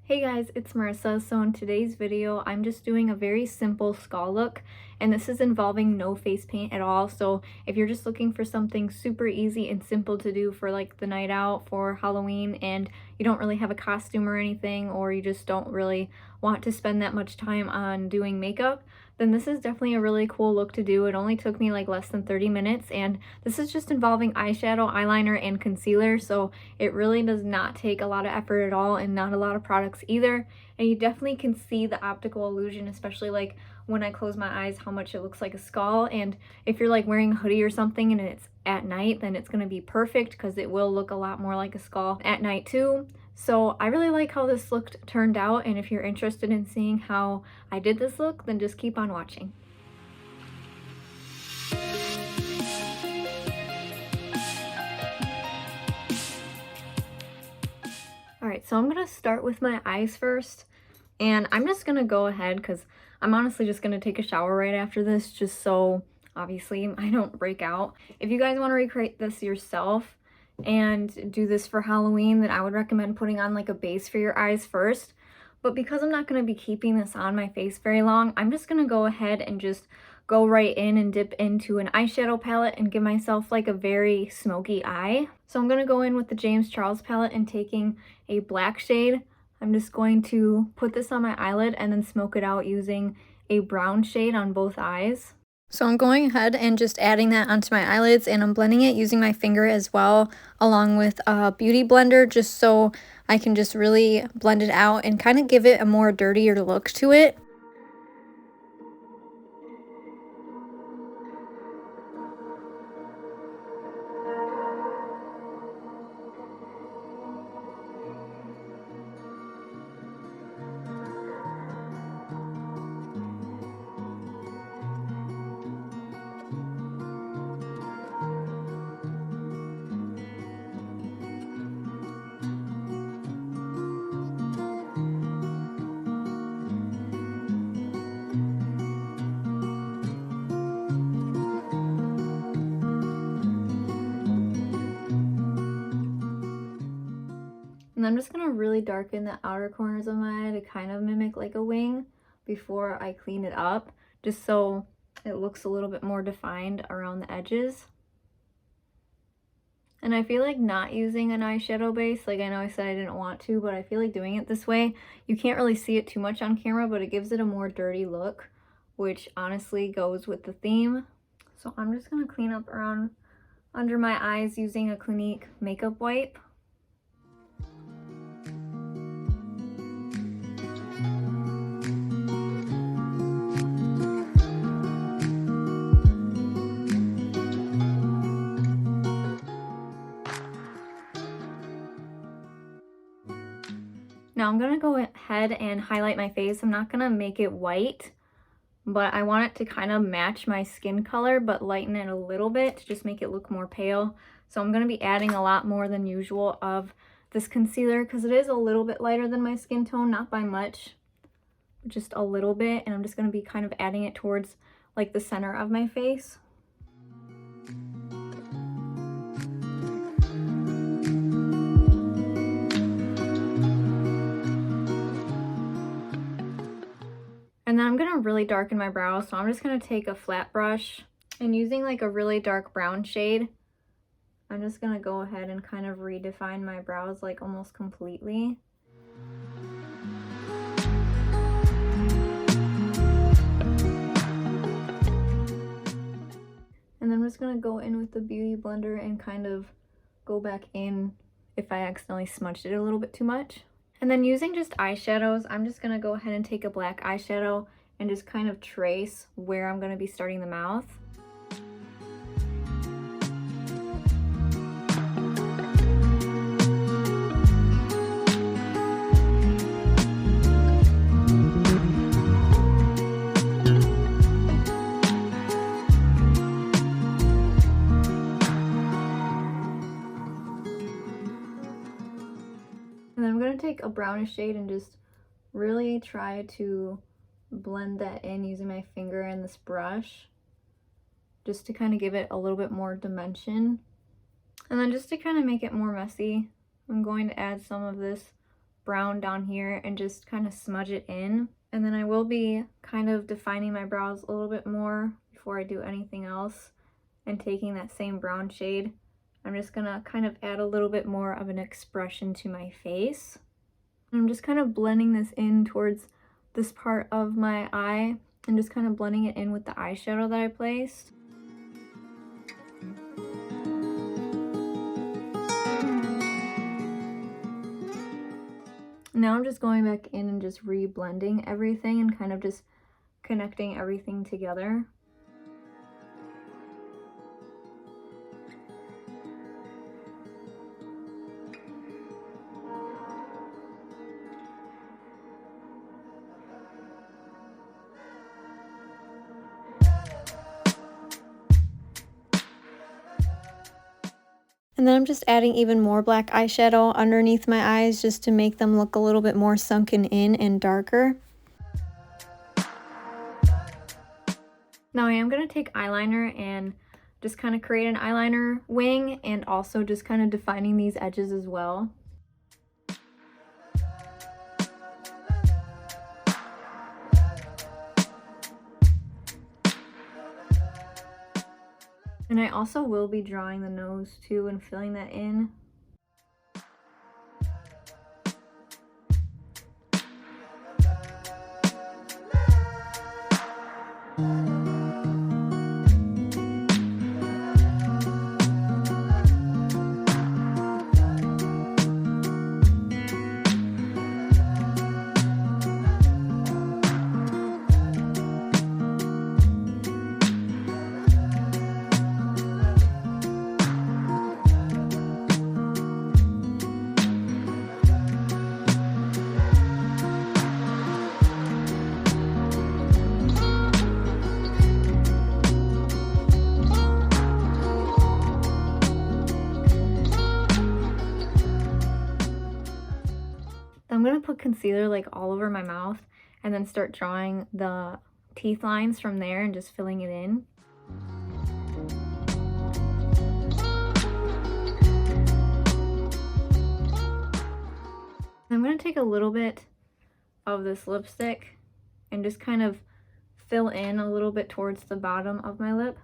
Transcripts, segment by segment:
Hey guys, it's Marissa. So in today's video, I'm just doing a very simple skull look, and this is involving no face paint at all. So if you're just looking for something super easy and simple to do for like the night out for Halloween and you don't really have a costume or anything, or you just don't really want to spend that much time on doing makeup, then this is definitely a really cool look to do. It only took me like less than 30 minutes, and this is just involving eyeshadow, eyeliner, and concealer, so it really does not take a lot of effort at all and not a lot of products either. And you definitely can see the optical illusion, especially like when I close my eyes, how much it looks like a skull. And if you're like wearing a hoodie or something and it's at night, then it's going to be perfect because it will look a lot more like a skull at night too. So I really like how this look turned out, and if you're interested in seeing how I did this look, then just keep on watching. Alright, so I'm going to start with my eyes first, and I'm just going to go ahead because I'm honestly just going to take a shower right after this, just so obviously I don't break out. If you guys want to recreate this yourself and do this for Halloween, then I would recommend putting on like a base for your eyes first. But because I'm not going to be keeping this on my face very long, I'm just going to go ahead and just go right in and dip into an eyeshadow palette and give myself like a very smoky eye. So I'm going to go in with the James Charles palette and taking a black shade. I'm just going to put this on my eyelid and then smoke it out using a brown shade on both eyes. So I'm going ahead and just adding that onto my eyelids, and I'm blending it using my finger as well, along with a beauty blender, just so I can just really blend it out and kind of give it a more dirtier look to it. And I'm just going to really darken the outer corners of my eye to kind of mimic like a wing before I clean it up, just so it looks a little bit more defined around the edges. And I feel like not using an eyeshadow base, like I know I said I didn't want to, but I feel like doing it this way, you can't really see it too much on camera, but it gives it a more dirty look, which honestly goes with the theme. So I'm just going to clean up around under my eyes using a Clinique makeup wipe. Now I'm going to go ahead and highlight my face. I'm not going to make it white, but I want it to kind of match my skin color, but lighten it a little bit to just make it look more pale. So I'm going to be adding a lot more than usual of this concealer because it is a little bit lighter than my skin tone, not by much, just a little bit. And I'm just going to be kind of adding it towards like the center of my face. And then I'm going to really darken my brows, so I'm just going to take a flat brush and using like a really dark brown shade, I'm just going to go ahead and kind of redefine my brows like almost completely. And then I'm just going to go in with the beauty blender and kind of go back in if I accidentally smudged it a little bit too much. And then using just eyeshadows, I'm just going to go ahead and take a black eyeshadow and just kind of trace where I'm going to be starting the mouth. And then I'm going to take a brownish shade and just really try to blend that in using my finger and this brush, just to kind of give it a little bit more dimension. And then just to kind of make it more messy, I'm going to add some of this brown down here and just kind of smudge it in. And then I will be kind of defining my brows a little bit more before I do anything else. And taking that same brown shade, I'm just gonna kind of add a little bit more of an expression to my face. And I'm just kind of blending this in towards this part of my eye and just kind of blending it in with the eyeshadow that I placed. Now I'm just going back in and just re-blending everything and kind of just connecting everything together. And then I'm just adding even more black eyeshadow underneath my eyes just to make them look a little bit more sunken in and darker. Now I am going to take eyeliner and just kind of create an eyeliner wing and also just kind of defining these edges as well. And I also will be drawing the nose too and filling that in. I'm going to put concealer like all over my mouth and then start drawing the teeth lines from there and just filling it in. I'm going to take a little bit of this lipstick and just kind of fill in a little bit towards the bottom of my lip.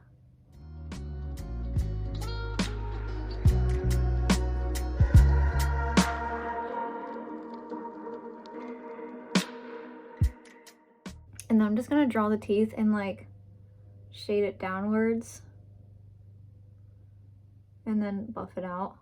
And then I'm just going to draw the teeth and like shade it downwards and then buff it out.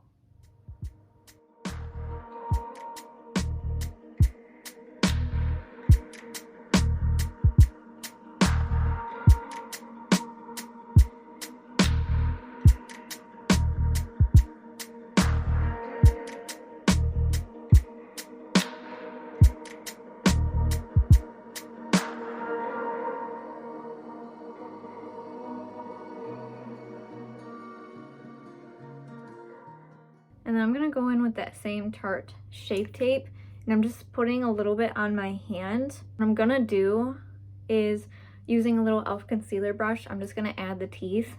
And then I'm going to go in with that same Tarte Shape Tape, and I'm just putting a little bit on my hand. What I'm going to do is, using a little e.l.f. concealer brush, I'm just going to add the teeth.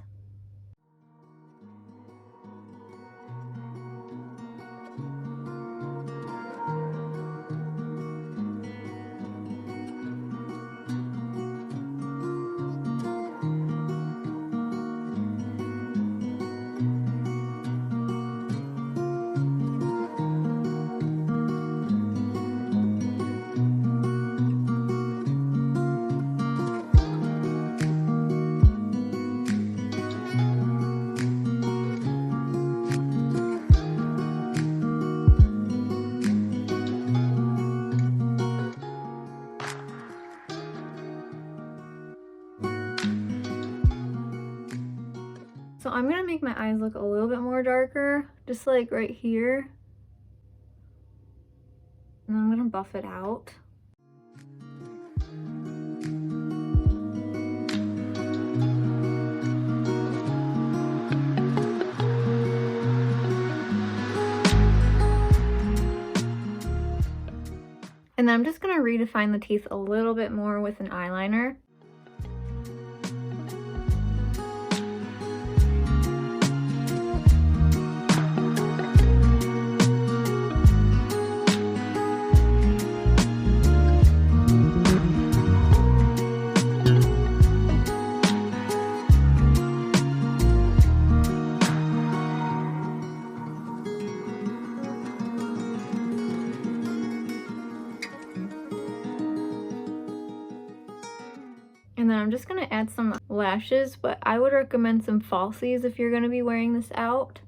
So I'm going to make my eyes look a little bit more darker, just like right here. And I'm going to buff it out. And then I'm just going to redefine the teeth a little bit more with an eyeliner. And then I'm just gonna add some lashes, but I would recommend some falsies if you're gonna be wearing this out,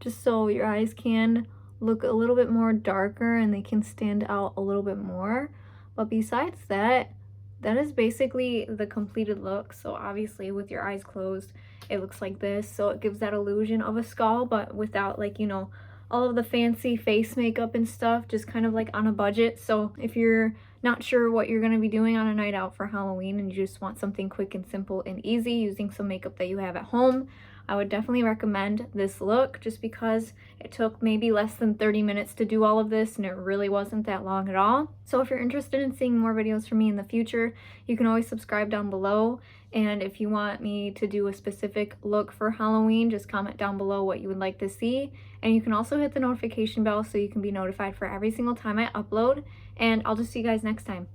just so your eyes can look a little bit more darker and they can stand out a little bit more. But besides that, that is basically the completed look. So obviously with your eyes closed, it looks like this. So it gives that illusion of a skull, but without, like, you know, all of the fancy face makeup and stuff, just kind of like on a budget. So if you're not sure what you're going to be doing on a night out for Halloween and you just want something quick and simple and easy using some makeup that you have at home, I would definitely recommend this look, just because it took maybe less than 30 minutes to do all of this and it really wasn't that long at all. So if you're interested in seeing more videos from me in the future, you can always subscribe down below. And if you want me to do a specific look for Halloween, just comment down below what you would like to see. And you can also hit the notification bell so you can be notified for every single time I upload. And I'll just see you guys next time.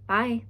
Bye.